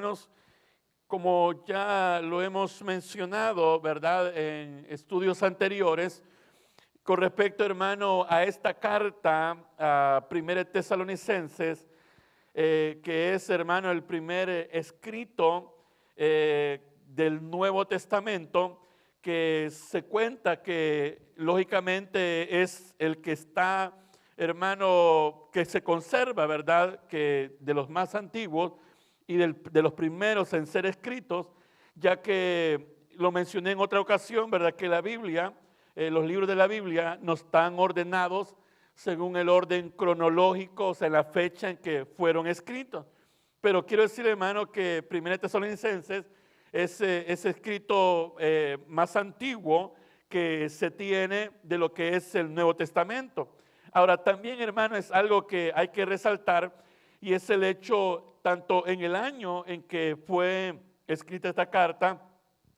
Hermanos, como ya lo hemos mencionado, ¿verdad? En estudios anteriores, con respecto, hermano, a esta carta a Primera Tesalonicenses, que es, hermano, el primer escrito del Nuevo Testamento, que se cuenta que lógicamente es el que está, hermano, que se conserva, ¿verdad? Que de los más antiguos y de los primeros en ser escritos, ya que lo mencioné en otra ocasión, ¿verdad? Que la Biblia, los libros de la Biblia no están ordenados según el orden cronológico, o sea, la fecha en que fueron escritos. Pero quiero decir, hermano, que Primera Tesalonicenses es escrito más antiguo que se tiene de lo que es el Nuevo Testamento. Ahora, también, hermano, es algo que hay que resaltar, y es el hecho, tanto en el año en que fue escrita esta carta,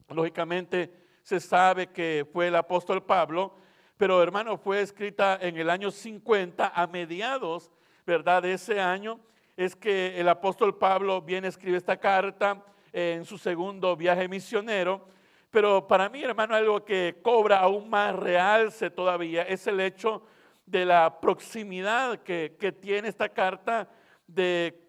lógicamente se sabe que fue el apóstol Pablo, pero hermano, fue escrita en el año 50, a mediados, ¿verdad?, de ese año, es que el apóstol Pablo viene a escribir esta carta en su segundo viaje misionero. Pero para mí, hermano, algo que cobra aún más realce todavía es el hecho de la proximidad que tiene esta carta de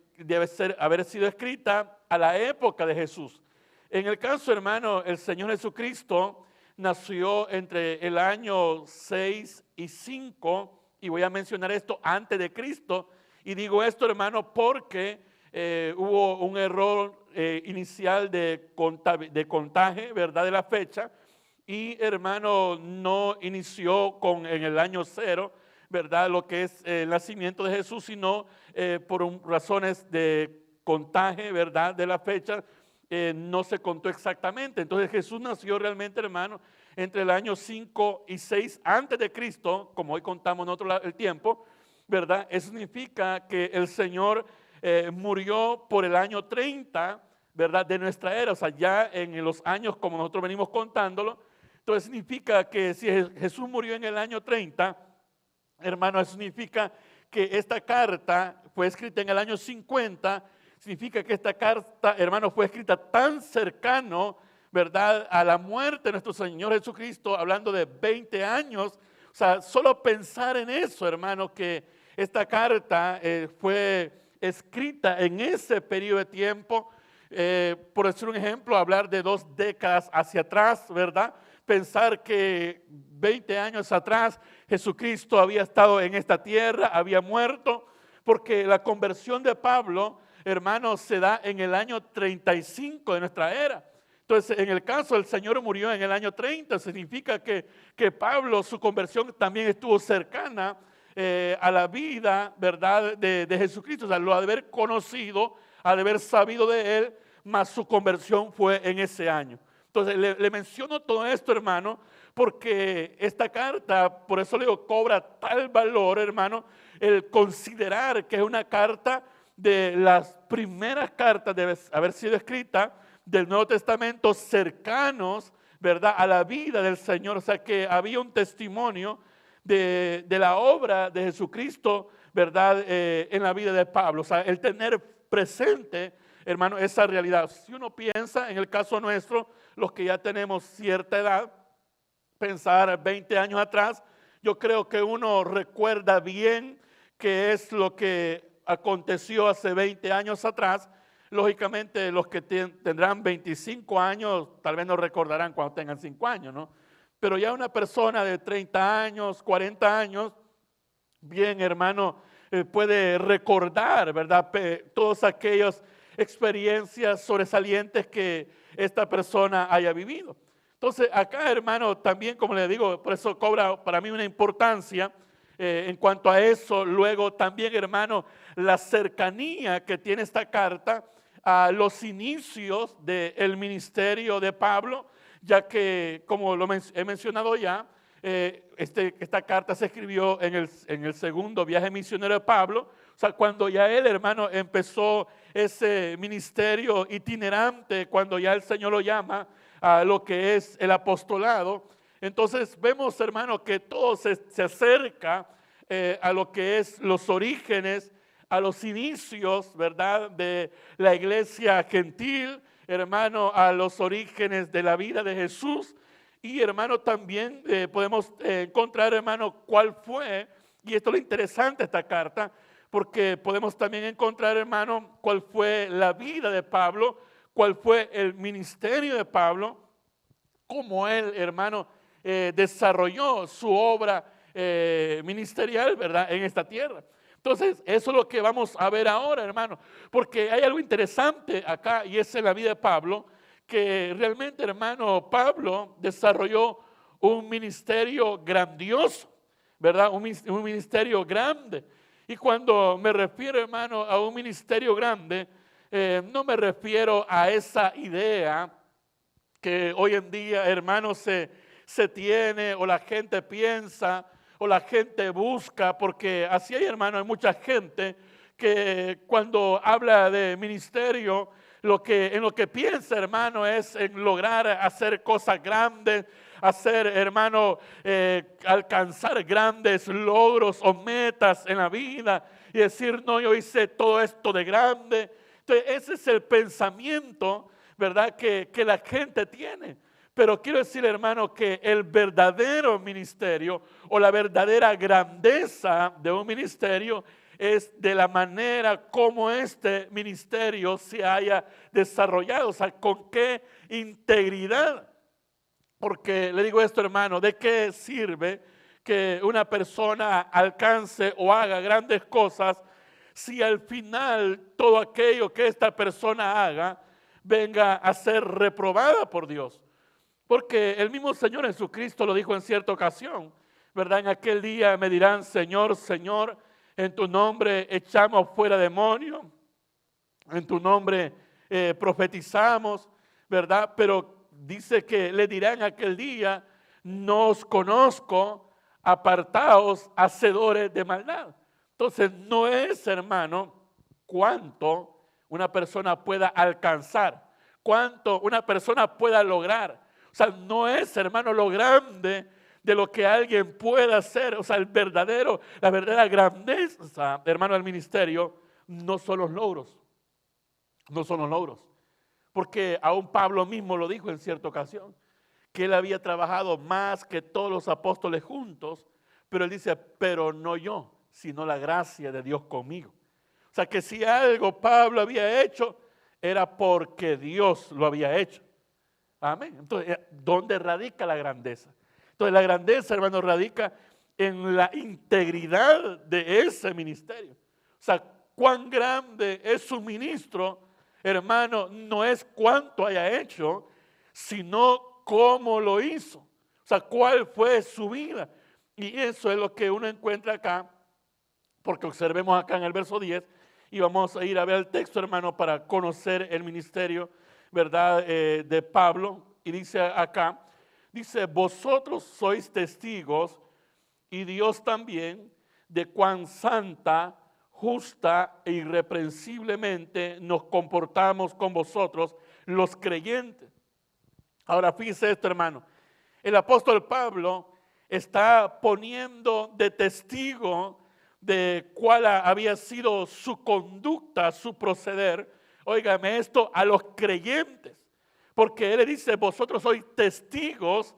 haber sido escrita a la época de Jesús. En el caso, hermano, el Señor Jesucristo nació entre el año 6 y 5, y voy a mencionar esto antes de Cristo, y digo esto, hermano, porque hubo un error inicial de contaje, ¿verdad?, de la fecha, y hermano, no inició en el año 0, ¿verdad?, lo que es el nacimiento de Jesús, sino por razones de contaje, ¿verdad?, de la fecha, no se contó exactamente. Entonces Jesús nació realmente, hermano, entre el año 5 y 6 antes de Cristo, como hoy contamos nosotros el tiempo, ¿verdad? Eso significa que el Señor murió por el año 30, ¿verdad?, de nuestra era, o sea, ya en los años como nosotros venimos contándolo. Entonces significa que si Jesús murió en el año 30, hermano, eso significa que esta carta fue escrita en el año 50, significa que esta carta, hermano, fue escrita tan cercano, ¿verdad?, a la muerte de nuestro Señor Jesucristo, hablando de 20 años. O sea, solo pensar en eso, hermano, que esta carta fue escrita en ese periodo de tiempo, por decir un ejemplo, hablar de 2 décadas hacia atrás, ¿verdad? Pensar que 20 años atrás Jesucristo había estado en esta tierra, había muerto, porque la conversión de Pablo, hermano, se da en el año 35 de nuestra era. Entonces, en el caso, el Señor murió en el año 30, significa que Pablo, su conversión también estuvo cercana a la vida, ¿verdad?, de Jesucristo. O sea, lo ha de haber conocido, ha de haber sabido de él, mas su conversión fue en ese año. Entonces, le menciono todo esto, hermano, porque esta carta, por eso le digo, cobra tal valor, hermano, el considerar que es una carta de las primeras cartas de haber sido escrita del Nuevo Testamento, cercanos, ¿verdad?, a la vida del Señor. O sea, que había un testimonio de la obra de Jesucristo, ¿verdad?, en la vida de Pablo. O sea, el tener presente, hermano, esa realidad. Si uno piensa, en el caso nuestro, los que ya tenemos cierta edad, pensar 20 años atrás, yo creo que uno recuerda bien qué es lo que aconteció hace 20 años atrás. Lógicamente, los que tendrán 25 años, tal vez no recordarán cuando tengan 5 años, ¿no? Pero ya una persona de 30 años, 40 años, bien, hermano, puede recordar, ¿verdad?, todas aquellas experiencias sobresalientes que esta persona haya vivido. Entonces, acá, hermano, también, como le digo, por eso cobra para mí una importancia en cuanto a eso. Luego también, hermano, la cercanía que tiene esta carta a los inicios del ministerio de Pablo, ya que, como he mencionado ya, esta carta se escribió en el segundo viaje misionero de Pablo. O sea, cuando ya él, hermano, empezó ese ministerio itinerante, cuando ya el Señor lo llama a lo que es el apostolado. Entonces vemos, hermano, que todo se acerca a lo que es los orígenes, a los inicios, ¿verdad?, de la iglesia gentil, hermano, a los orígenes de la vida de Jesús. Y hermano, también podemos encontrar, hermano, cuál fue, y esto es lo interesante de esta carta, porque podemos también encontrar, hermano, cuál fue la vida de Pablo, cuál fue el ministerio de Pablo, cómo él, hermano, desarrolló su obra ministerial, ¿verdad?, en esta tierra. Entonces, eso es lo que vamos a ver ahora, hermano, porque hay algo interesante acá, y es en la vida de Pablo, que realmente, hermano, Pablo desarrolló un ministerio grandioso, ¿verdad? Un ministerio grande. Y cuando me refiero, hermano, a un ministerio grande, no me refiero a esa idea que hoy en día, hermano, se tiene o la gente piensa o la gente busca, porque así hay, hermano, hay mucha gente que cuando habla de ministerio, en lo que piensa, hermano, es en lograr hacer cosas grandes, hacer, hermano, alcanzar grandes logros o metas en la vida y decir, no, yo hice todo esto de grande. Entonces, ese es el pensamiento, ¿verdad?, que la gente tiene. Pero quiero decir, hermano, que el verdadero ministerio o la verdadera grandeza de un ministerio es de la manera como este ministerio se haya desarrollado, o sea, con qué integridad. Porque le digo esto, hermano, ¿de qué sirve que una persona alcance o haga grandes cosas si al final todo aquello que esta persona haga venga a ser reprobada por Dios? Porque el mismo Señor Jesucristo lo dijo en cierta ocasión, ¿verdad? En aquel día me dirán, Señor, Señor, en tu nombre echamos fuera demonios, en tu nombre profetizamos, ¿verdad? Pero dice que le dirán aquel día, no os conozco, apartaos, hacedores de maldad. Entonces no es, hermano, cuánto una persona pueda alcanzar, cuánto una persona pueda lograr. O sea, no es, hermano, lo grande de lo que alguien pueda hacer. O sea, la verdadera grandeza, hermano, del ministerio, no son los logros. No son los logros. Porque aún Pablo mismo lo dijo en cierta ocasión, que él había trabajado más que todos los apóstoles juntos, pero él dice, pero no yo, sino la gracia de Dios conmigo. O sea, que si algo Pablo había hecho, era porque Dios lo había hecho. Amén. Entonces, ¿dónde radica la grandeza? Entonces, la grandeza, hermano, radica en la integridad de ese ministerio. O sea, cuán grande es su ministro, hermano, no es cuánto haya hecho, sino cómo lo hizo. O sea, cuál fue su vida. Y eso es lo que uno encuentra acá, porque observemos acá en el verso 10, y vamos a ir a ver el texto, hermano, para conocer el ministerio, ¿verdad?, de Pablo. Y dice acá, dice, vosotros sois testigos, y Dios también, de cuán santa, justa e irreprensiblemente nos comportamos con vosotros, los creyentes. Ahora fíjese esto, hermano, el apóstol Pablo está poniendo de testigo de cuál había sido su conducta, su proceder, óigame esto, a los creyentes. Porque él le dice, vosotros sois testigos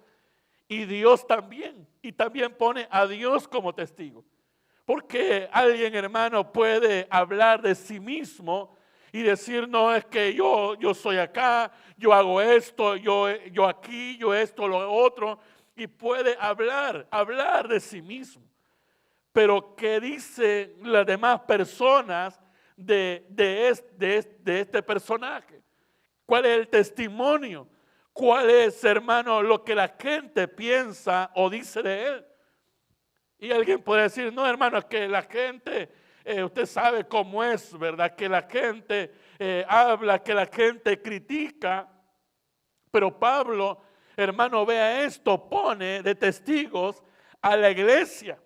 y Dios también. Y también pone a Dios como testigo. Porque alguien, hermano, puede hablar de sí mismo y decir, no, es que yo soy acá, yo hago esto, yo aquí, yo esto, lo otro. Y puede hablar de sí mismo. Pero ¿qué dicen las demás personas de este personaje? ¿Cuál es el testimonio? ¿Cuál es, hermano, lo que la gente piensa o dice de él? Y alguien puede decir, no, hermano, es que la gente, usted sabe cómo es, ¿verdad? Que la gente habla, que la gente critica. Pero Pablo, hermano, vea esto, pone de testigos a la iglesia.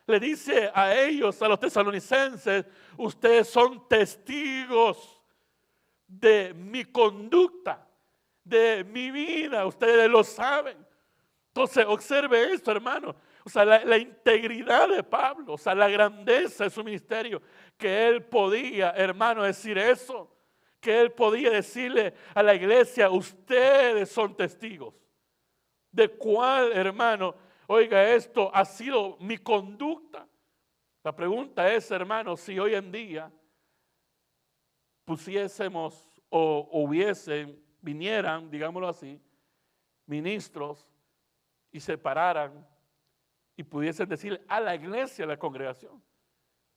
Le dice a ellos, a los tesalonicenses, ustedes son testigos de mi conducta, de mi vida, ustedes lo saben. Entonces, observe esto, hermano. O sea, la integridad de Pablo, o sea, la grandeza de su ministerio, que él podía, hermano, decir eso, que él podía decirle a la iglesia, ustedes son testigos. ¿De cuál, hermano? Oiga, esto ha sido mi conducta. La pregunta es, hermano, si hoy en día pusiésemos o hubiesen, vinieran, digámoslo así, ministros y se pararan y pudiesen decirle a la iglesia, a la congregación,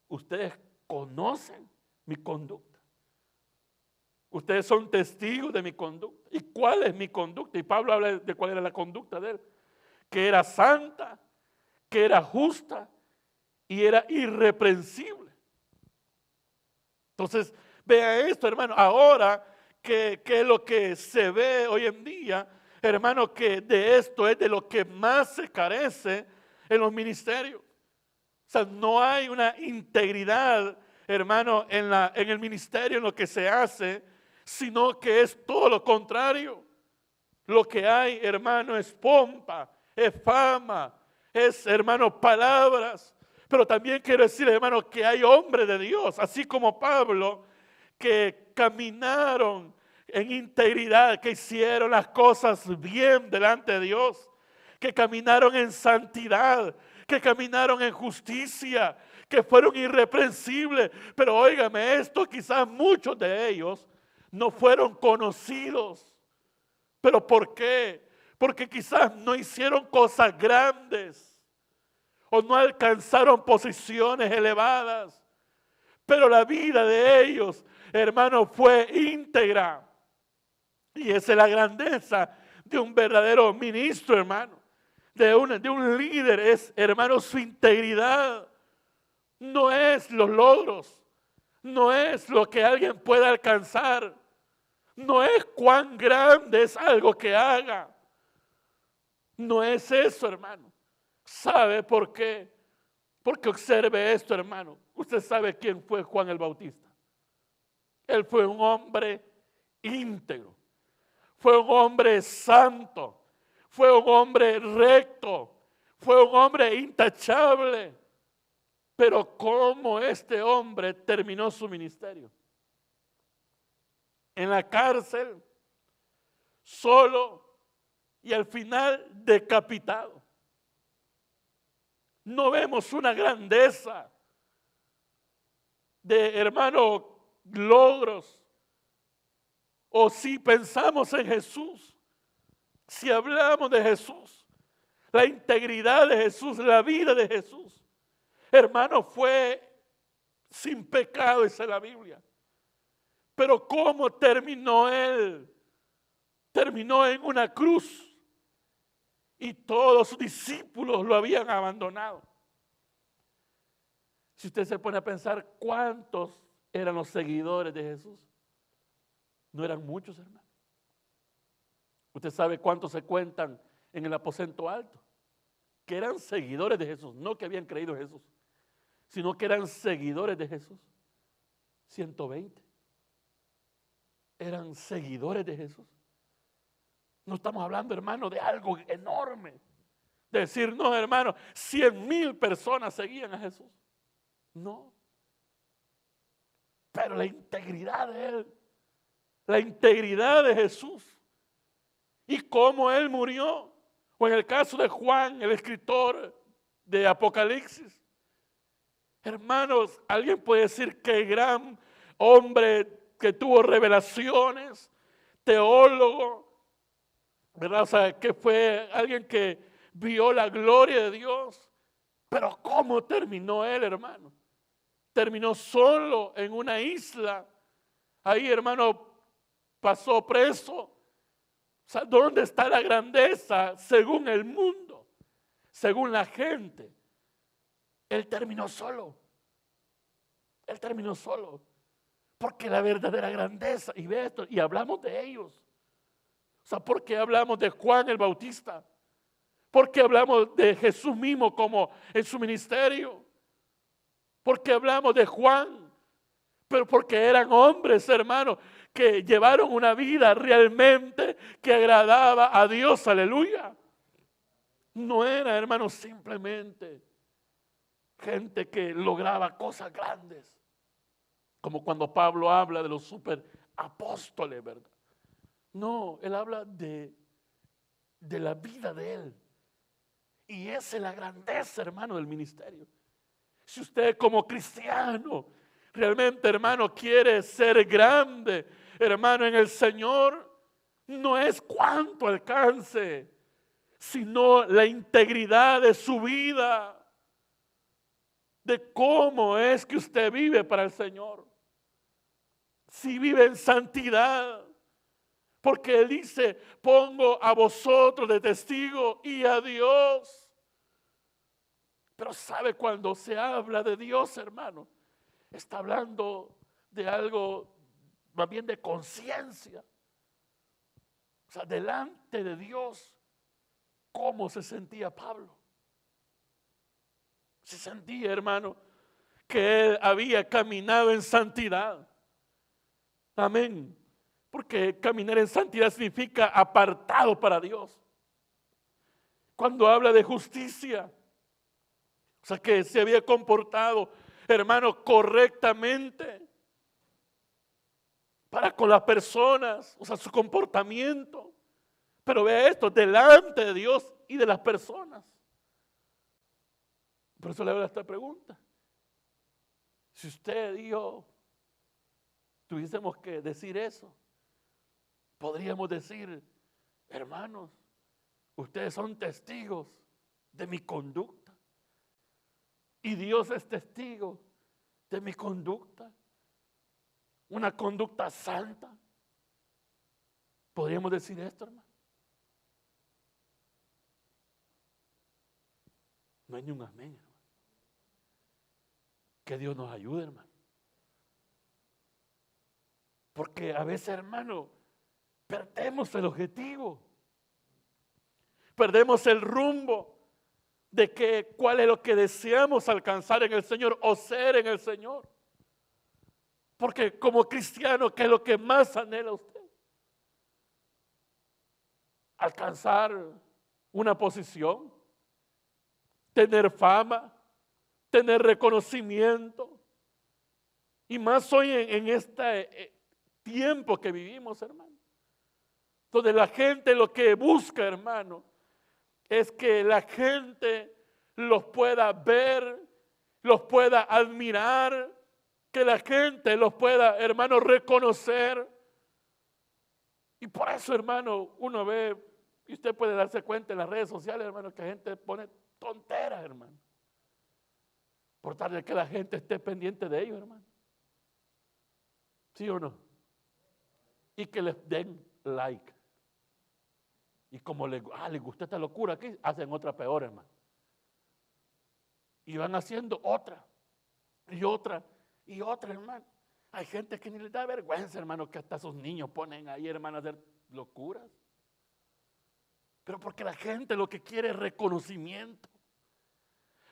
ustedes conocen mi conducta. Ustedes son testigos de mi conducta. ¿Y cuál es mi conducta? Y Pablo habla de cuál era la conducta de él. Que era santa, que era justa y era irreprensible. Entonces, vea esto, hermano. Ahora, que es lo que se ve hoy en día, hermano, que de esto es de lo que más se carece en los ministerios. O sea, no hay una integridad, hermano, en el ministerio, en lo que se hace, sino que es todo lo contrario. Lo que hay, hermano, es pompa, es fama, es, hermano, palabras. Pero también quiero decirle, hermano, que hay hombres de Dios, así como Pablo, que caminaron en integridad, que hicieron las cosas bien delante de Dios, que caminaron en santidad, que caminaron en justicia, que fueron irreprensibles. Pero óigame esto, quizás muchos de ellos no fueron conocidos. ¿Pero por qué? Porque quizás no hicieron cosas grandes o no alcanzaron posiciones elevadas. Pero la vida de ellos, hermano, fue íntegra. Y esa es la grandeza de un verdadero ministro, hermano. De un líder es, hermano, su integridad. No es los logros. No es lo que alguien pueda alcanzar. No es cuán grande es algo que haga. No es eso, hermano. ¿Sabe por qué? Porque observe esto, hermano. Usted sabe quién fue Juan el Bautista. Él fue un hombre íntegro. Fue un hombre santo. Fue un hombre recto. Fue un hombre intachable. Pero ¿cómo este hombre terminó su ministerio? En la cárcel, solo y al final decapitado. No vemos una grandeza de, hermano, logros. O si pensamos en Jesús, si hablamos de Jesús, la integridad de Jesús, la vida de Jesús, hermano, fue sin pecado, dice la Biblia. Pero ¿cómo terminó él? Terminó en una cruz y todos sus discípulos lo habían abandonado. Si usted se pone a pensar cuántos eran los seguidores de Jesús, no eran muchos, hermano. Usted sabe cuántos se cuentan en el aposento alto, que eran seguidores de Jesús, no que habían creído en Jesús, sino que eran seguidores de Jesús. 120. Eran seguidores de Jesús. No estamos hablando, hermano, de algo enorme. De decir, no, hermano, 100,000 personas seguían a Jesús. No. Pero la integridad de él, la integridad de Jesús y cómo él murió. O en el caso de Juan, el escritor de Apocalipsis. Hermanos, alguien puede decir que gran hombre que tuvo revelaciones, teólogo, ¿verdad? O sea, que fue alguien que vio la gloria de Dios. Pero ¿cómo terminó él, hermano? Terminó solo en una isla. Ahí, hermano, pasó preso. O sea, ¿dónde está la grandeza según el mundo? Según la gente. Él terminó solo. Él terminó solo. Porque la verdadera grandeza, y ve esto, y hablamos de ellos. O sea, ¿por qué hablamos de Juan el Bautista? ¿Por qué hablamos de Jesús mismo como en su ministerio? ¿Por qué hablamos de Juan? Pero porque eran hombres, hermanos, que llevaron una vida realmente que agradaba a Dios, aleluya. No era, hermano, simplemente gente que lograba cosas grandes, como cuando Pablo habla de los super apóstoles, ¿verdad? No, él habla de la vida de él. Y esa es la grandeza, hermano, del ministerio. Si usted como cristiano realmente, hermano, quiere ser grande, hermano, en el Señor, no es cuánto alcance, sino la integridad de su vida, de cómo es que usted vive para el Señor. Si vive en santidad, porque Él dice, pongo a vosotros de testigo y a Dios. Pero sabe, cuando se habla de Dios, hermano, está hablando de algo más bien de conciencia. O sea, delante de Dios, ¿cómo se sentía Pablo? Se sentía, hermano, que él había caminado en santidad. Amén. Porque caminar en santidad significa apartado para Dios. Cuando habla de justicia, o sea, que se había comportado, hermano, correctamente para con las personas, o sea, su comportamiento. Pero vea esto, delante de Dios y de las personas. Por eso le hago esta pregunta. Si usted y yo tuviésemos que decir eso, podríamos decir, hermanos, ustedes son testigos de mi conducta. Y Dios es testigo de mi conducta. Una conducta santa. ¿Podríamos decir esto, hermano? No hay ni un amén, hermano. Que Dios nos ayude, hermano. Porque a veces, hermano, perdemos el objetivo. Perdemos el rumbo de que cuál es lo que deseamos alcanzar en el Señor o ser en el Señor. Porque como cristiano, ¿qué es lo que más anhela usted? Alcanzar una posición, tener fama, tener reconocimiento. Y más hoy en este tiempo que vivimos, hermano. Donde la gente lo que busca, hermano, es que la gente los pueda ver, los pueda admirar, que la gente los pueda, hermano, reconocer. Y por eso, hermano, uno ve, y usted puede darse cuenta en las redes sociales, hermano, que la gente pone tonteras, hermano. Por tal de que la gente esté pendiente de ellos, hermano. ¿Sí o no? Y que les den like. Y como les gusta esta locura aquí, hacen otra peor, hermano. Y van haciendo otra, y otra, y otra, hermano. Hay gente que ni les da vergüenza, hermano, que hasta sus niños ponen ahí, hermano, a hacer locuras. Pero porque la gente lo que quiere es reconocimiento.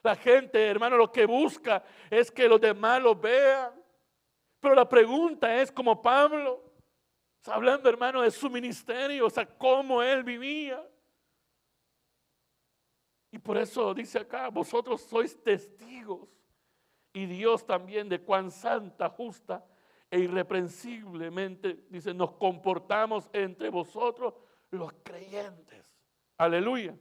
La gente, hermano, lo que busca es que los demás lo vean. Pero la pregunta es, como Pablo, hablando, hermano, de su ministerio, o sea, cómo él vivía. Y por eso dice acá, vosotros sois testigos. Y Dios también de cuán santa, justa e irreprensiblemente, dice, nos comportamos entre vosotros los creyentes. Aleluya.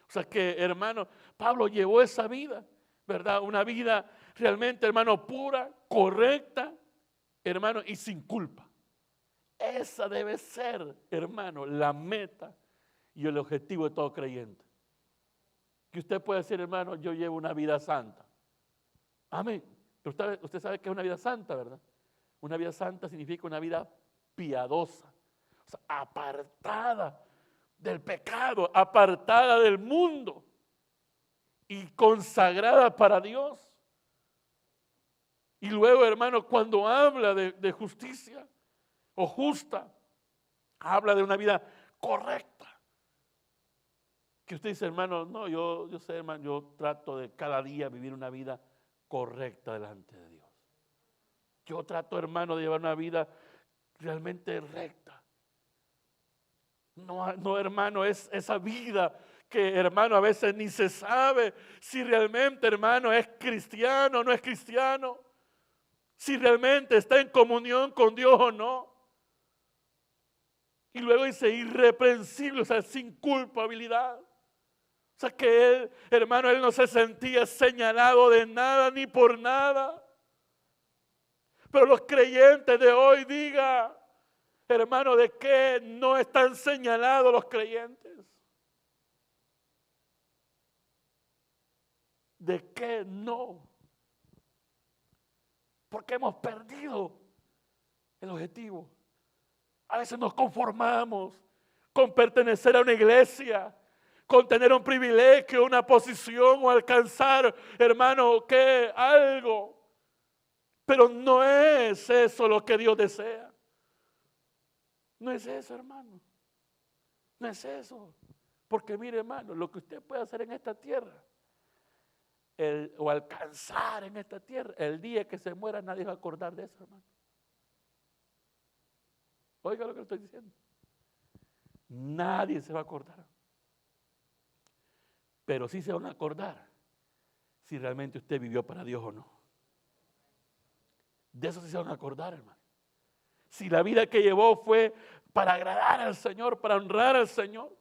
O sea que, hermano, Pablo llevó esa vida, ¿verdad? Una vida realmente, hermano, pura, correcta, hermano, y sin culpa. Esa debe ser, hermano, la meta y el objetivo de todo creyente. Que usted puede decir, hermano, yo llevo una vida santa. Amén. Pero usted sabe que es una vida santa, ¿verdad? Una vida santa significa una vida piadosa, o sea, apartada del pecado, apartada del mundo y consagrada para Dios. Y luego, hermano, cuando habla de justicia o justa, habla de una vida correcta. Que usted dice, hermano, no, yo sé, hermano, yo trato de cada día vivir una vida correcta delante de Dios. Yo trato, hermano, de llevar una vida realmente recta. No, hermano, es esa vida que, hermano, a veces ni se sabe si realmente, hermano, es cristiano o no es cristiano, si realmente está en comunión con Dios o no. Y luego dice irreprensible, o sea, sin culpabilidad. O sea que él, hermano, él no se sentía señalado de nada ni por nada. Pero los creyentes de hoy, diga, hermano, ¿de qué no están señalados los creyentes? ¿De qué no? Porque hemos perdido el objetivo. A veces nos conformamos con pertenecer a una iglesia, con tener un privilegio, una posición o alcanzar, hermano, que algo. Pero no es eso lo que Dios desea. No es eso, hermano. No es eso. Porque mire, hermano, lo que usted puede hacer en esta tierra, o alcanzar en esta tierra, el día que se muera nadie va a acordar de eso, hermano. Oiga lo que le estoy diciendo. Nadie se va a acordar. Pero sí se van a acordar si realmente usted vivió para Dios o no. De eso sí se van a acordar, hermano. Si la vida que llevó fue para agradar al Señor, para honrar al Señor.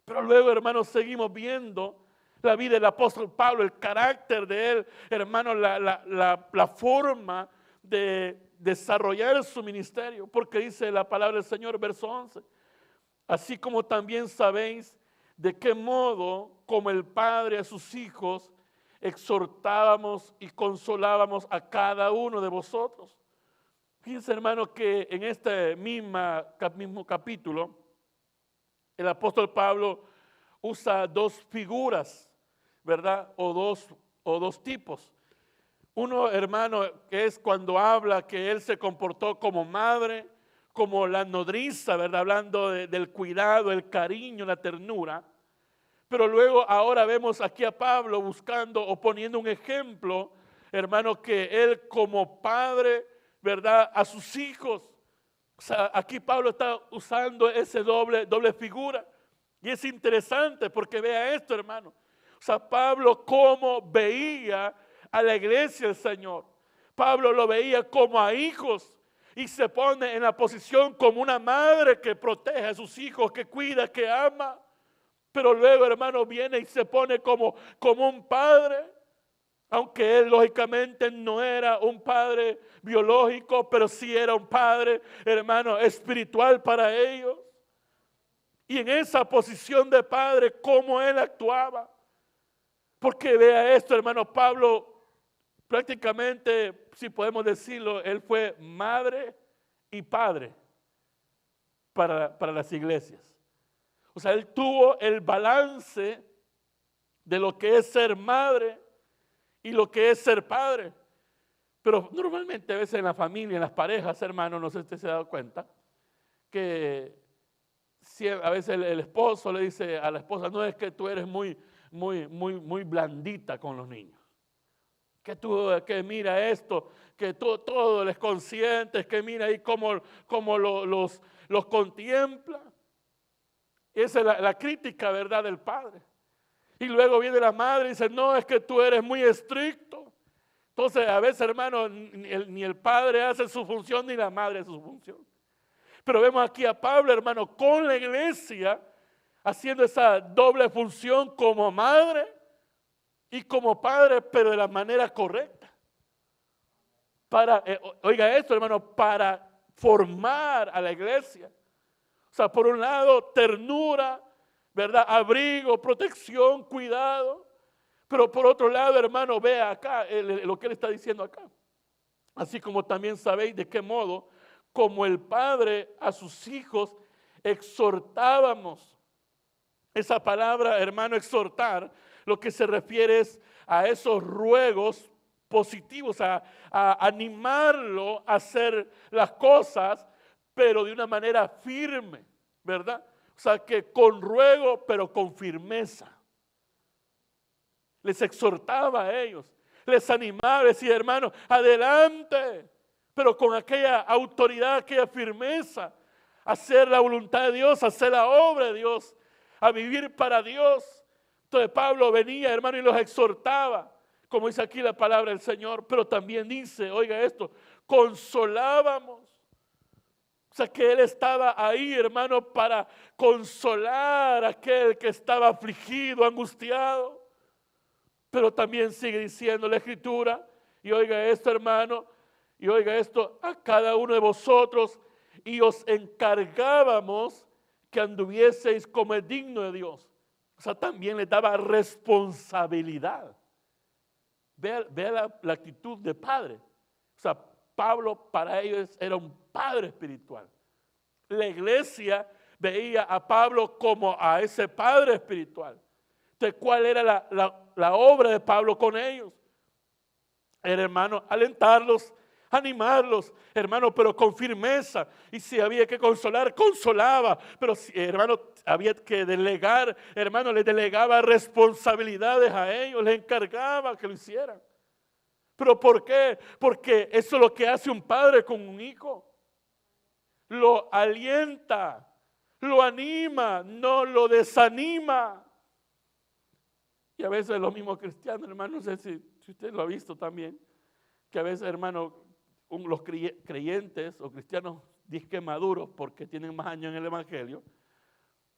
Pero luego, hermanos, seguimos viendo la vida del apóstol Pablo, el carácter de él, hermano, la forma de desarrollar su ministerio. Porque dice la palabra del Señor, verso 11. Así como también sabéis de qué modo, como el Padre a sus hijos, exhortábamos y consolábamos a cada uno de vosotros. Fíjense, hermano, que en este mismo capítulo, el apóstol Pablo usa dos figuras, ¿verdad? O dos tipos. Uno, hermano, que es cuando habla que él se comportó como madre, como la nodriza, ¿verdad? Hablando del cuidado, el cariño, la ternura. Pero luego ahora vemos aquí a Pablo buscando o poniendo un ejemplo, hermano, que él como padre, ¿verdad? A sus hijos. O sea, aquí Pablo está usando ese doble figura. Y es interesante porque vea esto, hermano. O sea, Pablo cómo veía a la iglesia del Señor. Pablo lo veía como a hijos y se pone en la posición como una madre que protege a sus hijos, que cuida, que ama. Pero luego, hermano, viene y se pone como un padre, aunque él lógicamente no era un padre biológico, pero sí era un padre, hermano, espiritual para ellos. Y en esa posición de padre, cómo él actuaba. Porque vea esto, hermano, Pablo prácticamente, si podemos decirlo, él fue madre y padre para las iglesias. O sea, él tuvo el balance de lo que es ser madre y lo que es ser padre. Pero normalmente a veces en la familia, en las parejas, hermano, no sé si usted se ha dado cuenta, que a veces el esposo le dice a la esposa, no, es que tú eres muy blandita con los niños. Que mira esto, que tú todo les consientes, que mira ahí cómo los contempla. Esa es la crítica, ¿verdad?, del padre. Y luego viene la madre y dice, no, es que tú eres muy estricto. Entonces, a veces, hermano, ni el padre hace su función, ni la madre hace su función. Pero vemos aquí a Pablo, hermano, con la iglesia, haciendo esa doble función como madre y como padre, pero de la manera correcta. Oiga esto, hermano, para formar a la iglesia. O sea, por un lado, ternura, ¿verdad? Abrigo, protección, cuidado. Pero por otro lado, hermano, vea acá lo que él está diciendo acá. Así como también sabéis de qué modo, como el Padre a sus hijos, exhortábamos. Esa palabra, hermano, exhortar, lo que se refiere es a esos ruegos positivos, a animarlo a hacer las cosas, pero de una manera firme, ¿verdad? O sea, que con ruego, pero con firmeza. Les exhortaba a ellos, les animaba, decía, hermano, adelante, pero con aquella autoridad, aquella firmeza, hacer la voluntad de Dios, hacer la obra de Dios, a vivir para Dios. Entonces Pablo venía, hermano, y los exhortaba, como dice aquí la palabra del Señor, pero también dice, oiga esto, consolábamos. O sea que él estaba ahí, hermano, para consolar a aquel que estaba afligido, angustiado. Pero también sigue diciendo la Escritura, y oiga esto, hermano, y oiga esto, a cada uno de vosotros, y os encargábamos que anduvieseis como es digno de Dios. O sea, también les daba responsabilidad. Vea la actitud de padre. O sea, Pablo para ellos era un padre espiritual. La iglesia veía a Pablo como a ese padre espiritual. Entonces, ¿cuál era la obra de Pablo con ellos? Era, hermano, alentarlos, animarlos, hermano, pero con firmeza. Y si había que consolar, consolaba. Pero si, hermano, había que delegar, hermano, les delegaba responsabilidades a ellos, les encargaba que lo hicieran. ¿Pero por qué? Porque eso es lo que hace un padre con un hijo. Lo alienta, lo anima, no lo desanima. Y a veces los mismos cristianos, hermano, no sé si usted lo ha visto también, que a veces, hermano, los creyentes o cristianos disque maduros, porque tienen más años en el evangelio,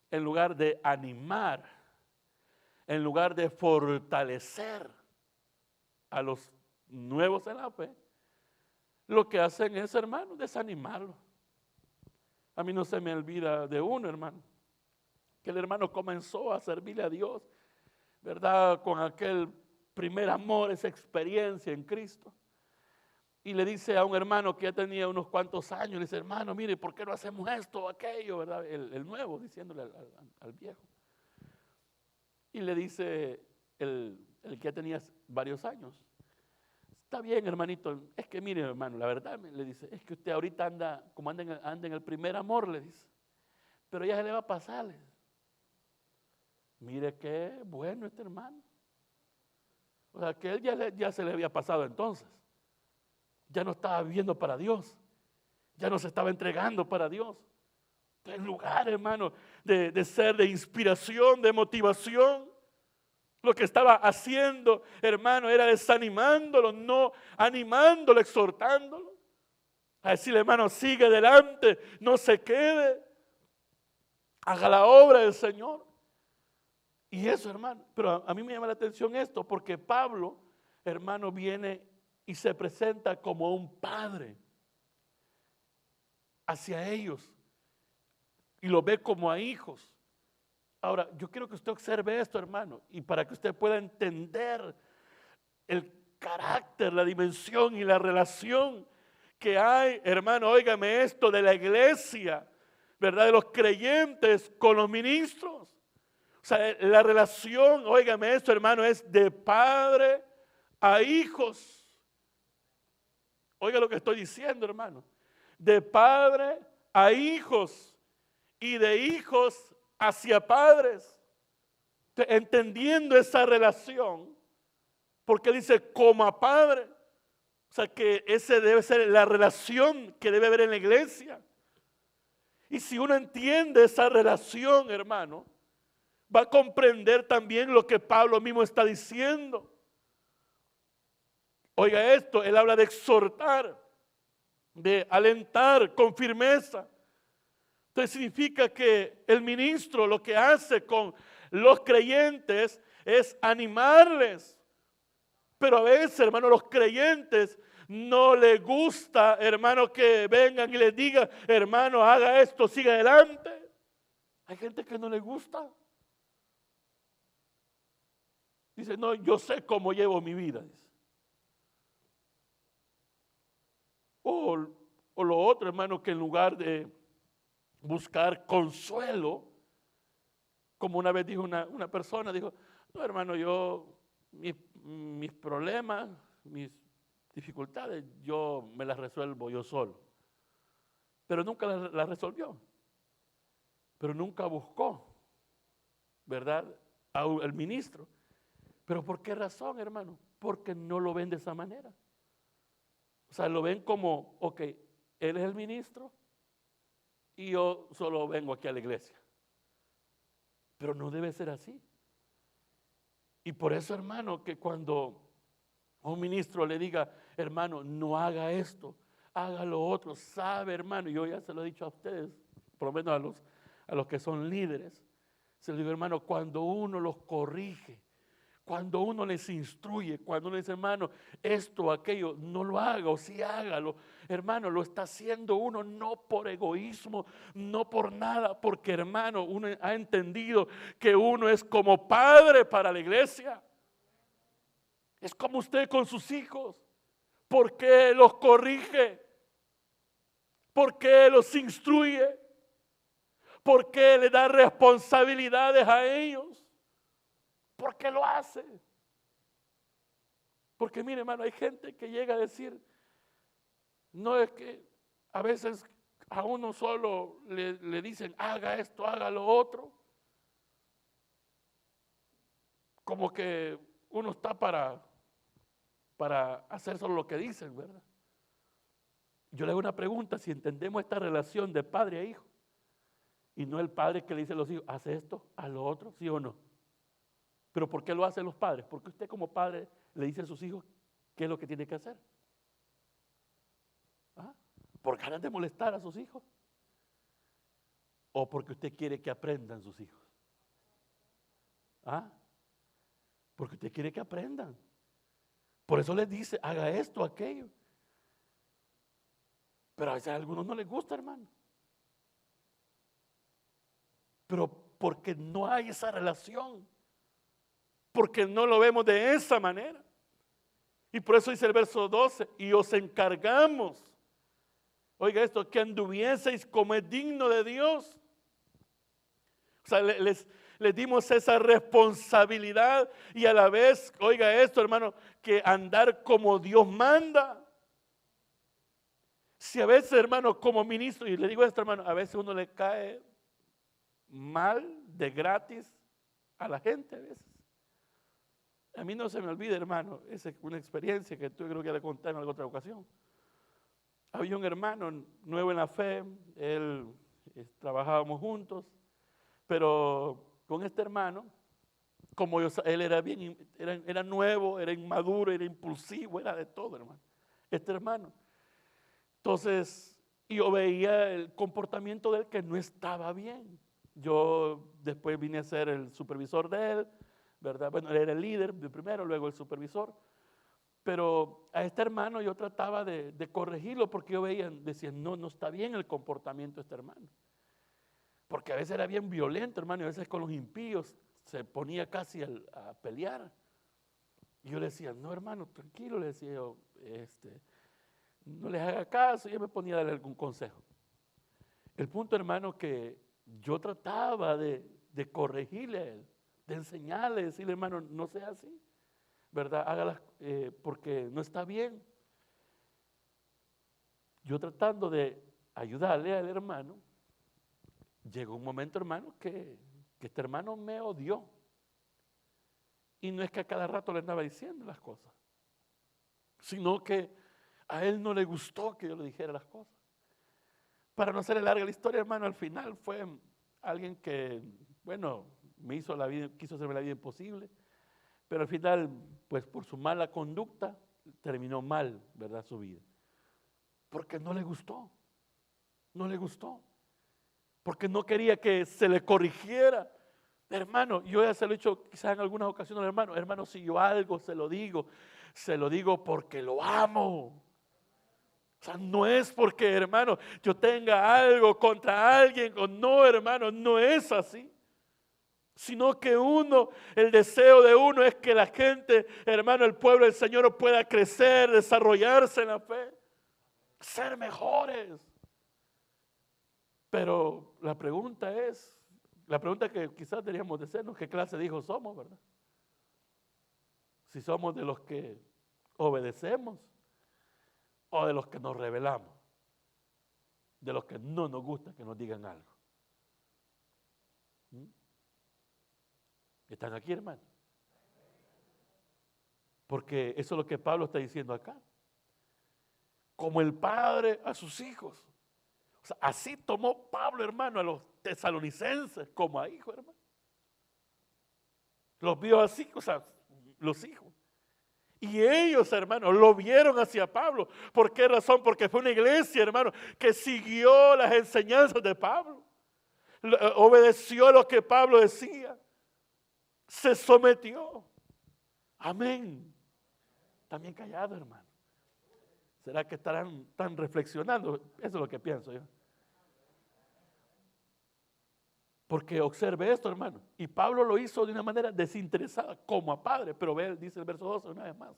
en lugar de animar, en lugar de fortalecer a los nuevos en la fe, lo que hacen es, hermano, desanimarlos. A mí no se me olvida de uno, hermano, que el hermano comenzó a servirle a Dios, ¿verdad? Con aquel primer amor, esa experiencia en Cristo. Y le dice a un hermano que ya tenía unos cuantos años, le dice, hermano, mire, ¿por qué no hacemos esto o aquello, verdad? El nuevo, diciéndole al viejo. Y le dice el que ya tenía varios años, está bien, hermanito, es que mire, hermano, la verdad, le dice, es que usted ahorita anda, como anda en el primer amor, le dice, pero ya se le va a pasar, le dice. Mire qué bueno este hermano. O sea, que él ya se le había pasado entonces. Ya no estaba viviendo para Dios. Ya no se estaba entregando para Dios. En lugar, hermano, de ser de inspiración, de motivación, lo que estaba haciendo, hermano, era desanimándolo, no animándolo, exhortándolo. A decirle, hermano, sigue adelante, no se quede. Haga la obra del Señor. Y eso, hermano, pero a mí me llama la atención esto, porque Pablo, hermano, viene y se presenta como un padre hacia ellos y lo ve como a hijos. Ahora, yo quiero que usted observe esto, hermano, y para que usted pueda entender el carácter, la dimensión y la relación que hay, hermano, óigame esto, de la iglesia, ¿verdad? De los creyentes con los ministros. O sea, la relación, óigame esto, hermano, es de padre a hijos. Oiga lo que estoy diciendo, hermano. De padre a hijos y de hijos hacia padres. Entendiendo esa relación, porque dice como a padre. O sea, que esa debe ser la relación que debe haber en la iglesia. Y si uno entiende esa relación, hermano, va a comprender también lo que Pablo mismo está diciendo. Oiga esto, él habla de exhortar, de alentar con firmeza. Entonces significa que el ministro lo que hace con los creyentes es animarles. Pero a veces, hermano, los creyentes no les gusta, hermano, que vengan y les digan, hermano, haga esto, siga adelante. Hay gente que no le gusta. Dice, no, yo sé cómo llevo mi vida. Dice. O lo otro, hermano, que en lugar de buscar consuelo, como una vez dijo una persona, dijo, no, hermano, yo, mis problemas, mis dificultades, yo me las resuelvo yo solo. Pero nunca las resolvió. Pero nunca buscó, ¿verdad?, al ministro. ¿Pero por qué razón, hermano? Porque no lo ven de esa manera. O sea, lo ven como, ok, él es el ministro y yo solo vengo aquí a la iglesia. Pero no debe ser así. Y por eso, hermano, que cuando un ministro le diga, hermano, no haga esto, haga lo otro, sabe, hermano, yo ya se lo he dicho a ustedes, por lo menos a los que son líderes, se lo digo, hermano, cuando uno los corrige, cuando uno les instruye, cuando uno dice, hermano, esto, aquello, no lo haga o sí hágalo, hermano, lo está haciendo uno no por egoísmo, no por nada, porque, hermano, uno ha entendido que uno es como padre para la iglesia. Es como usted con sus hijos. ¿Por qué los corrige? ¿Por qué los instruye? ¿Por qué le da responsabilidades a ellos? ¿Por qué lo hace? Porque mire, hermano, hay gente que llega a decir, no es que a veces a uno solo le dicen, haga esto, haga lo otro. Como que uno está para hacer solo lo que dicen, ¿verdad? Yo le hago una pregunta, si entendemos esta relación de padre a hijo, y no el padre que le dice a los hijos, haz esto, haz lo otro, ¿sí o no? Pero ¿por qué lo hacen los padres? Porque usted como padre le dice a sus hijos qué es lo que tiene que hacer. ¿Ah? ¿Por ganas de molestar a sus hijos? ¿O porque usted quiere que aprendan sus hijos? ¿Ah? Porque usted quiere que aprendan. Por eso les dice, haga esto, aquello. Pero a veces a algunos no les gusta, hermano. Pero porque no hay esa relación. Porque no lo vemos de esa manera. Y por eso dice el verso 12, y os encargamos, oiga esto, que anduvieseis como es digno de Dios. O sea, les dimos esa responsabilidad y a la vez, oiga esto, hermano, que andar como Dios manda. Si a veces, hermano, como ministro, y le digo esto, hermano, a veces uno le cae mal, de gratis, a la gente a veces. A mí no se me olvida, hermano, esa es una experiencia que tú creo que le conté en alguna otra ocasión. Había un hermano nuevo en la fe, trabajábamos juntos, pero con este hermano, como él era nuevo, era inmaduro, era impulsivo, era de todo, hermano. Este hermano. Entonces, yo veía el comportamiento de él que no estaba bien. Yo después vine a ser el supervisor de él, ¿verdad? Bueno, él era el líder de primero, luego el supervisor. Pero a este hermano yo trataba de corregirlo porque yo veía, decían, no está bien el comportamiento de este hermano. Porque a veces era bien violento, hermano, y a veces con los impíos se ponía casi a pelear. Y yo le decía, no, hermano, tranquilo, le decía yo, no les haga caso, y yo me ponía a darle algún consejo. El punto, hermano, que yo trataba de corregirle a él, de enseñarle, decirle, hermano, no sea así, ¿verdad? Hágalas porque no está bien. Yo tratando de ayudarle al hermano, llegó un momento, hermano, que este hermano me odió. Y no es que a cada rato le andaba diciendo las cosas, sino que a él no le gustó que yo le dijera las cosas. Para no hacerle larga la historia, hermano, al final fue alguien que, bueno, me hizo la vida, quiso hacerme la vida imposible, pero al final, pues por su mala conducta, terminó mal, ¿verdad? Su vida. Porque no le gustó, porque no quería que se le corrigiera. Hermano, yo ya se lo he dicho quizás en algunas ocasiones, hermano, si yo algo se lo digo porque lo amo. O sea, no es porque, hermano, yo tenga algo contra alguien, o no, hermano, no es así. Sino que el deseo de uno es que la gente, hermano, el pueblo del Señor pueda crecer, desarrollarse en la fe, ser mejores. Pero la pregunta que quizás deberíamos de hacernos, ¿qué clase de hijos somos, verdad? Si somos de los que obedecemos o de los que nos rebelamos, de los que no nos gusta que nos digan algo. ¿Están aquí, hermano? Porque eso es lo que Pablo está diciendo acá. Como el padre a sus hijos. O sea, así tomó Pablo, hermano, a los tesalonicenses como a hijos, hermano. Los vio así, o sea, los hijos. Y ellos, hermanos, lo vieron hacia Pablo. ¿Por qué razón? Porque fue una iglesia, hermano, que siguió las enseñanzas de Pablo. Obedeció lo que Pablo decía. Se sometió. Amén. También callado, hermano. ¿Será que estarán tan reflexionando? Eso es lo que pienso yo. Porque observe esto, hermano. Y Pablo lo hizo de una manera desinteresada, como a padre. Pero ve, dice el verso 12 una vez más.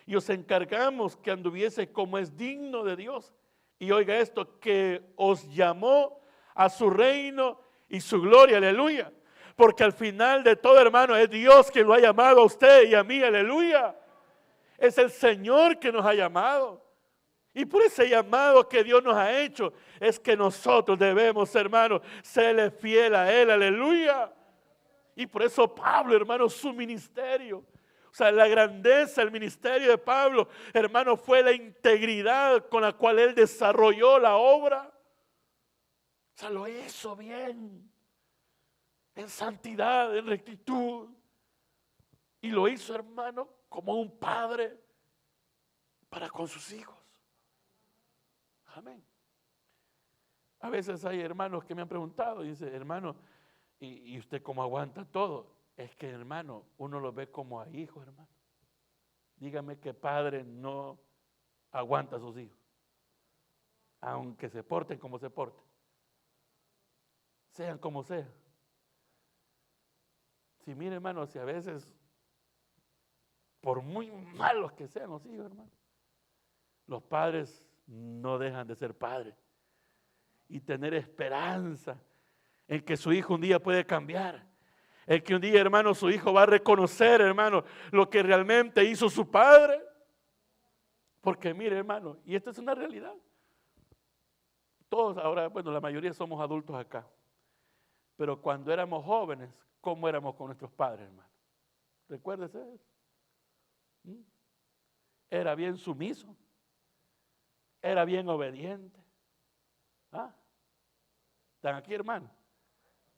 Y os encargamos que anduviese como es digno de Dios. Y oiga esto, que os llamó a su reino y su gloria, aleluya. Porque al final de todo, hermano, es Dios quien lo ha llamado a usted y a mí, aleluya. Es el Señor que nos ha llamado. Y por ese llamado que Dios nos ha hecho, es que nosotros debemos, hermano, serle fiel a Él, aleluya. Y por eso Pablo, hermano, su ministerio, o sea, la grandeza del ministerio de Pablo, hermano, fue la integridad con la cual él desarrolló la obra. O sea, lo hizo bien, en santidad, en rectitud. Y lo hizo, hermano, como un padre para con sus hijos. Amén. A veces hay hermanos que me han preguntado y dice, hermano, ¿y usted cómo aguanta todo? Es que, hermano, uno lo ve como a hijos, hermano. Dígame qué padre no aguanta a sus hijos, aunque se porten como se porten, sean como sean. Si mire, hermano, si a veces, por muy malos que sean los hijos, hermano, los padres no dejan de ser padres y tener esperanza en que su hijo un día puede cambiar, en que un día, hermano, su hijo va a reconocer, hermano, lo que realmente hizo su padre. Porque mire, hermano, y esta es una realidad. Todos ahora, bueno, la mayoría somos adultos acá, pero cuando éramos jóvenes, ¿cómo éramos con nuestros padres, hermano? Recuérdese eso. Era bien sumiso. Era bien obediente. ¿Ah? ¿Están aquí, hermano?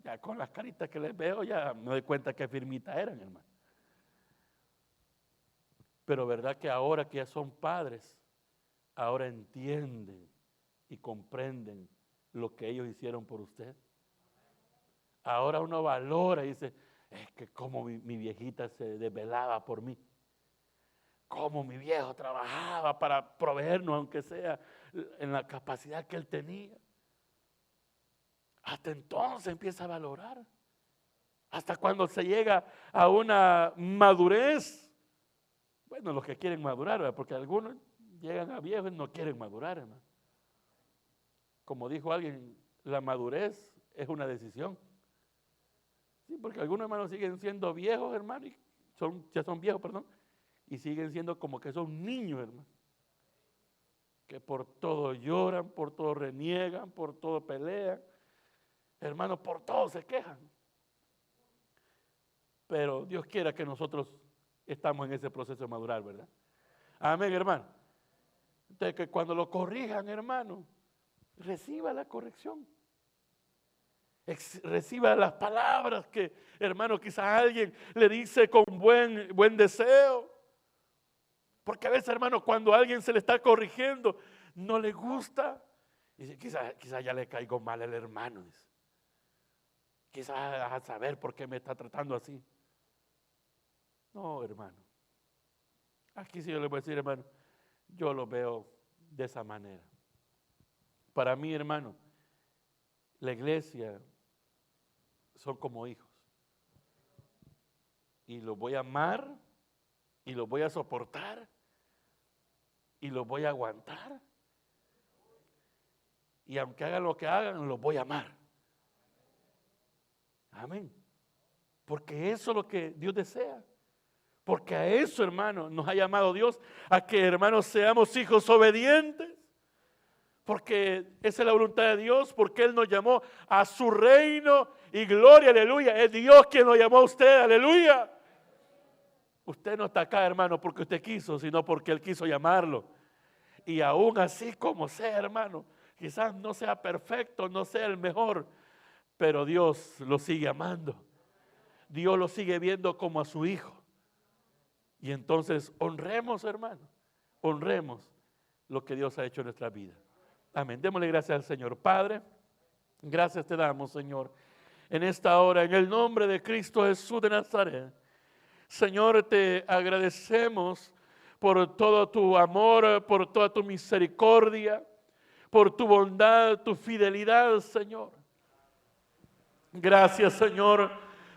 Ya con las caritas que les veo, ya me doy cuenta que firmitas eran, hermano. Pero verdad que ahora que ya son padres, ahora entienden y comprenden lo que ellos hicieron por usted. Ahora uno valora y dice, es que como mi viejita se desvelaba por mí. Cómo mi viejo trabajaba para proveernos, aunque sea en la capacidad que él tenía. Hasta entonces empieza a valorar. Hasta cuando se llega a una madurez. Bueno, los que quieren madurar, ¿verdad? Porque algunos llegan a viejos y no quieren madurar, hermano. Como dijo alguien, la madurez es una decisión. Sí, porque algunos hermanos siguen siendo viejos, hermano, y ya son viejos, perdón. Y siguen siendo como que son niños, hermano. Que por todo lloran, por todo reniegan, por todo pelean. Hermanos, por todo se quejan. Pero Dios quiera que nosotros estamos en ese proceso de madurar, ¿verdad? Amén, hermano. Entonces, que cuando lo corrijan, hermano, reciba la corrección. Reciba las palabras que, hermano, quizás alguien le dice con buen deseo. Porque a veces, hermano, cuando a alguien se le está corrigiendo, no le gusta. Dice, quizás ya le caigo mal al hermano. Dice. Quizás a saber por qué me está tratando así. No, hermano. Aquí sí yo le voy a decir, hermano, yo lo veo de esa manera. Para mí, hermano, la iglesia son como hijos. Y los voy a amar, y los voy a soportar, y los voy a aguantar. Y aunque hagan lo que hagan, los voy a amar. Amén. Porque eso es lo que Dios desea. Porque a eso, hermano, nos ha llamado Dios, a que, hermanos, seamos hijos obedientes. Porque esa es la voluntad de Dios, porque Él nos llamó a su reino y gloria, aleluya. Es Dios quien lo llamó a usted, aleluya. Usted no está acá, hermano, porque usted quiso, sino porque Él quiso llamarlo. Y aún así como sea, hermano, quizás no sea perfecto, no sea el mejor, pero Dios lo sigue amando. Dios lo sigue viendo como a su hijo. Y entonces honremos, hermano, honremos lo que Dios ha hecho en nuestra vida. Amén. Démosle gracias al Señor. Padre, gracias te damos, Señor, en esta hora, en el nombre de Cristo Jesús de Nazaret. Señor, te agradecemos por todo tu amor, por toda tu misericordia, por tu bondad, tu fidelidad, Señor. Gracias, Señor,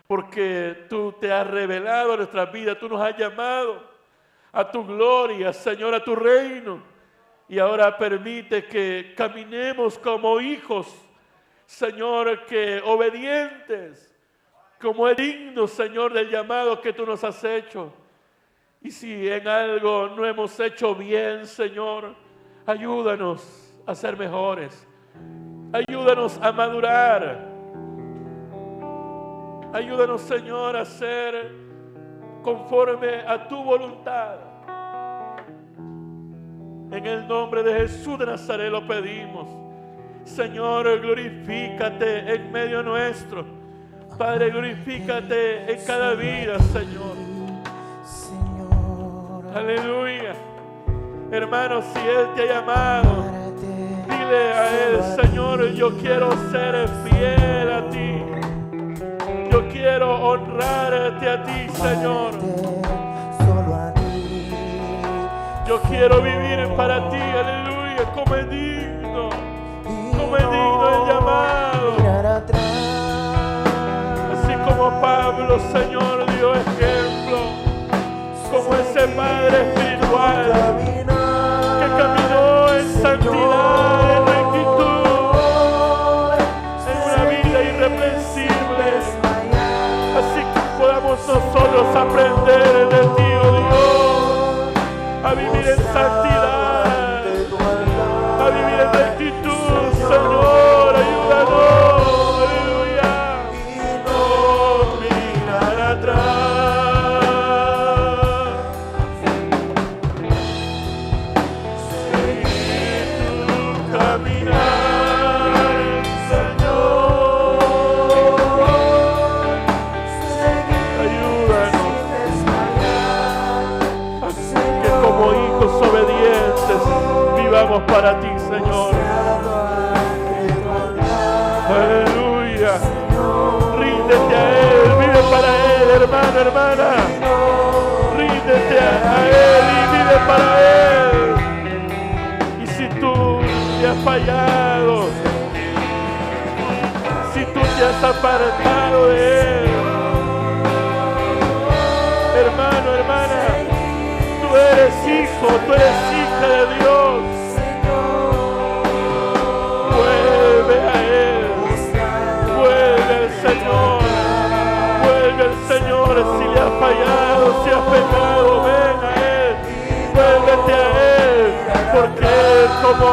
porque tú te has revelado a nuestra vida, tú nos has llamado a tu gloria, Señor, a tu reino. Y ahora permite que caminemos como hijos, Señor, que obedientes, como es digno, Señor, del llamado que tú nos has hecho. Y si en algo no hemos hecho bien, Señor, ayúdanos a ser mejores. Ayúdanos a madurar. Ayúdanos, Señor, a ser conforme a tu voluntad. En el nombre de Jesús de Nazaret lo pedimos. Señor, glorifícate en medio nuestro. Padre, glorifícate en cada vida, Señor. Aleluya. Hermano, si Él te ha llamado, dile a Él: Señor, yo quiero ser fiel a ti. Yo quiero honrarte a ti, Señor. Yo quiero vivir para ti, aleluya, como es digno el llamado. Así como Pablo, Señor, dio ejemplo, como ese padre espiritual que caminó en santidad, en rectitud, en una vida irreprensible. Así que podamos nosotros aprender de ti, oh Dios, a vivir en santidad, a vivir en rectitud, Señor, ayúdanos, aleluya, y no mirar atrás, seguir tu caminar, Señor, ayúdanos, así que como hijos obedientes vivamos para ti, Señor. Aleluya. Ríndete a Él, vive para Él, hermano, hermana. Ríndete a Él y vive para Él. Y si tú te has fallado, si tú te has apartado de Él, hermano, hermana, tú eres hijo, tú eres hija de Dios. Vuelve a Él, vuelve al Señor, vuelve al Señor. Si le has fallado, si has pecado, ven a Él, vuélvete a Él, porque Él como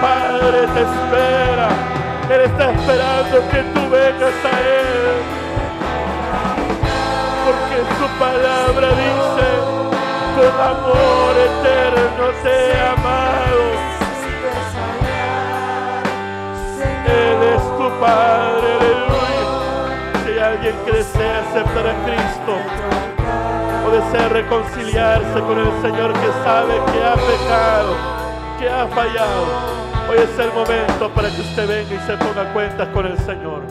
Padre te espera. Él está esperando que tú vengas a Él, porque su palabra dice: con amor eterno te he amado. Él es tu Padre, aleluya. Si alguien que desea aceptar a Cristo o desea reconciliarse con el Señor, que sabe que ha pecado, que ha fallado, hoy es el momento para que usted venga y se ponga cuentas con el Señor.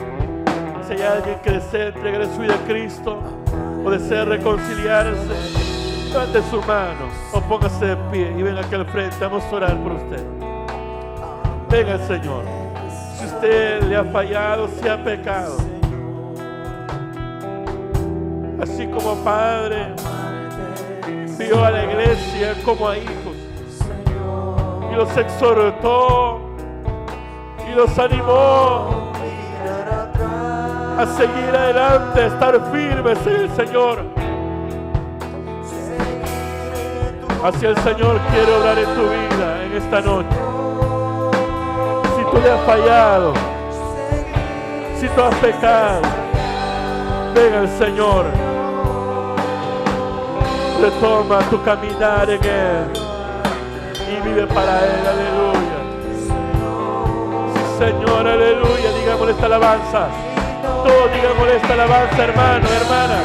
Si hay alguien que desea entregar su vida a Cristo o desea reconciliarse, levante su mano o póngase de pie y venga aquí al frente. Vamos a orar por usted. Venga el Señor. Si usted le ha fallado, si ha pecado, así como Padre vio a la iglesia como a hijos y los exhortó y los animó a seguir adelante, a estar firmes en el Señor. Así el Señor quiere obrar en tu vida en esta noche. Si tú le has fallado, si tú has pecado, venga el Señor. Retoma tu caminar en Él y vive para Él, aleluya. Sí, Señor, aleluya. Digámosle esta alabanza. Todos digámosle esta alabanza, hermano, hermana.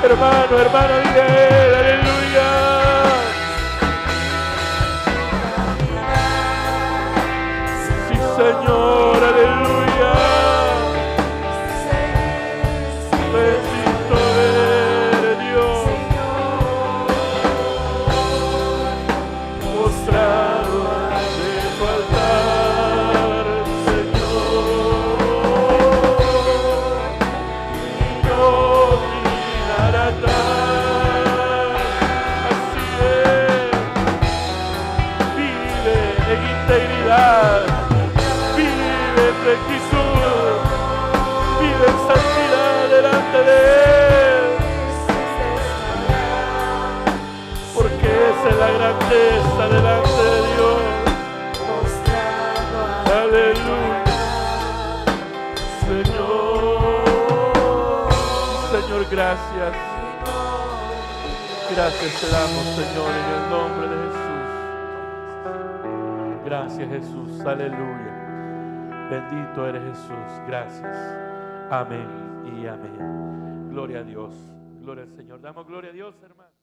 Hermano, hermana, dile a Él, aleluya. Sí, Señor, aleluya. Bendito eres Dios. Mostrado ante tu altar, Señor. Y yo mirar atrás. Así es. Vive en integridad. Vive en rectitud. Vive en santidad delante de Él. Porque esa es la grandeza delante de Dios. Aleluya. Señor, gracias. Gracias te damos, Señor, en el nombre de Jesús. Gracias, Jesús. Aleluya. Bendito eres Jesús. Gracias. Amén y amén. Gloria a Dios. Gloria al Señor. Damos gloria a Dios, hermano.